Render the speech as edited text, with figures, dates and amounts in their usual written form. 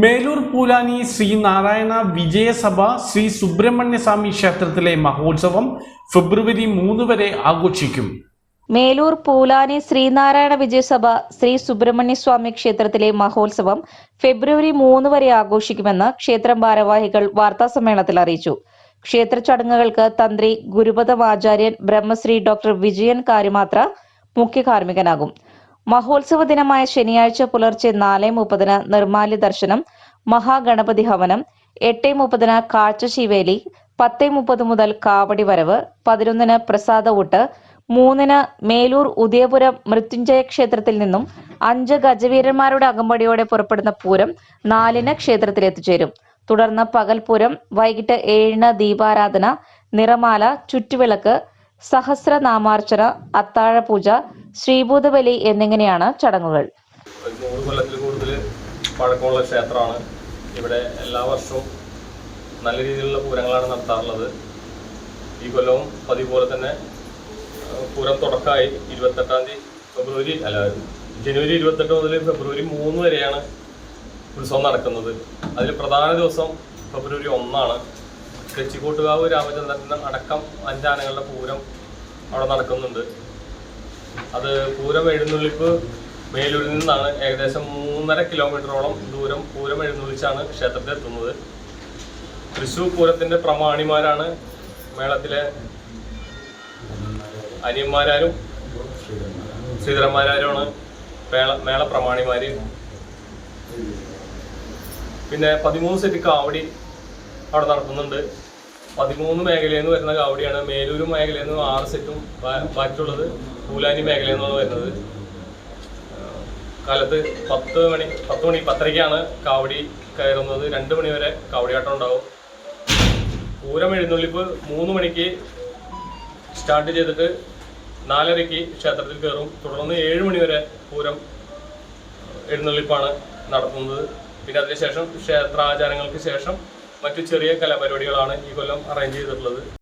മേലൂർ പൂലാനി ശ്രീ നാരായണ വിജയസഭ ശ്രീ സുബ്രഹ്മണ്യസ്വാമി ക്ഷേത്രത്തിലെ മഹോത്സവം ഫെബ്രുവരി 3 വരെ ആഘോഷിക്കും. മേലൂർ പൂലാനി ശ്രീനാരായണ വിജയസഭ ശ്രീ സുബ്രഹ്മണ്യസ്വാമി ക്ഷേത്രത്തിലെ മഹോത്സവം ഫെബ്രുവരി 3 വരെ ആഘോഷിക്കുമെന്ന് ക്ഷേത്രം ഭാരവാഹികൾ വാർത്താസമ്മേളനത്തിൽ അറിയിച്ചു. ക്ഷേത്ര ചടങ്ങുകൾക്ക് തന്ത്രി ഗുരുപദം ആചാര്യൻ ബ്രഹ്മശ്രീ ഡോക്ടർ വിജയൻ കാര്യമാത്ര മുഖ്യ കാർമ്മികനാകും. മഹോത്സവ ദിനമായ ശനിയാഴ്ച പുലർച്ചെ 4:30 നിർമാല്യ ദർശനം, മഹാഗണപതി ഹവനം, 8:30 കാഴ്ചശീവേലി, 10:30 മുതൽ കാവടി വരവ്, 11 പ്രസാദഊട്ട്, 3 മേലൂർ ഉദയപുരം മൃത്യുഞ്ജയ ക്ഷേത്രത്തിൽ നിന്നും 5 ഗജവീരന്മാരുടെ അകമ്പടിയോടെ പുറപ്പെടുന്ന പൂരം 4 ക്ഷേത്രത്തിൽ എത്തിച്ചേരും. തുടർന്ന് പകൽപൂരം, വൈകിട്ട് 7 ദീപാരാധന, നിറമാല, ചുറ്റുവിളക്ക്, സഹസ്രനാമാർച്ചന, അത്താഴപൂജ, ശ്രീഭൂതബലി എന്നിങ്ങനെയാണ് ചടങ്ങുകൾ. 100 കൊല്ലത്തിൽ കൂടുതൽ പഴക്കമുള്ള ക്ഷേത്രമാണ്. ഇവിടെ എല്ലാ വർഷവും നല്ല രീതിയിലുള്ള പൂരങ്ങളാണ് നടത്താറുള്ളത്. ഈ കൊല്ലവും പതിവ് പോലെ തന്നെ പൂരം തുടക്കമായി 28 ജനുവരി 28 മുതൽ ഫെബ്രുവരി 3 വരെയാണ് ഉത്സവം നടക്കുന്നത്. അതിൽ പ്രധാന ദിവസം ഫെബ്രുവരി 1 തെച്ചിക്കോട്ടുകാവ് രാമചന്ദ്രൻ അടക്കം 5 ആനകളുടെ പൂരം അവിടെ നടക്കുന്നുണ്ട്. അത് പൂരം എഴുന്നള്ളിപ്പ് മേലൂരിൽ നിന്നാണ്. ഏകദേശം 3.5 കിലോമീറ്ററോളം ദൂരം പൂരം എഴുന്നള്ളിച്ചാണ് ക്ഷേത്രത്തിൽ എത്തുന്നത്. തൃശ്ശൂർ പൂരത്തിൻ്റെ പ്രമാണിമാരാണ് മേളത്തിലെ അനിയന്മാരും ശ്രീധരന്മാരാരുമാണ് മേള പ്രമാണിമാർ. പിന്നെ 13 സെറ്റ് കാവടി അവിടെ നടത്തുന്നുണ്ട്. 13 മേഖലയിൽ നിന്ന് വരുന്ന കാവടിയാണ്. മേലൂർ മേഖലയിൽ നിന്ന് 6 സെറ്റും ബാക്കിയുള്ളത് പൂലാനി മേഖലയിൽ നിന്നാണ് വരുന്നത്. കാലത്ത് 10:10:30 കാവടി കയറുന്നത്. 2 മണി വരെ കാവടിയാട്ടം ഉണ്ടാവും. പൂരം എഴുന്നള്ളിപ്പ് 3 മണിക്ക് സ്റ്റാർട്ട് ചെയ്തിട്ട് 4:30 ക്ഷേത്രത്തിൽ കയറും. തുടർന്ന് 7 മണി വരെ പൂരം എഴുന്നള്ളിപ്പാണ് നടത്തുന്നത്. പിന്നെ അതിനുശേഷം ക്ഷേത്രാചാരങ്ങൾക്ക് ശേഷം മറ്റു ചെറിയ കലാപരിപാടികളാണ് ഈ കൊല്ലം അറേഞ്ച് ചെയ്തിട്ടുള്ളത്.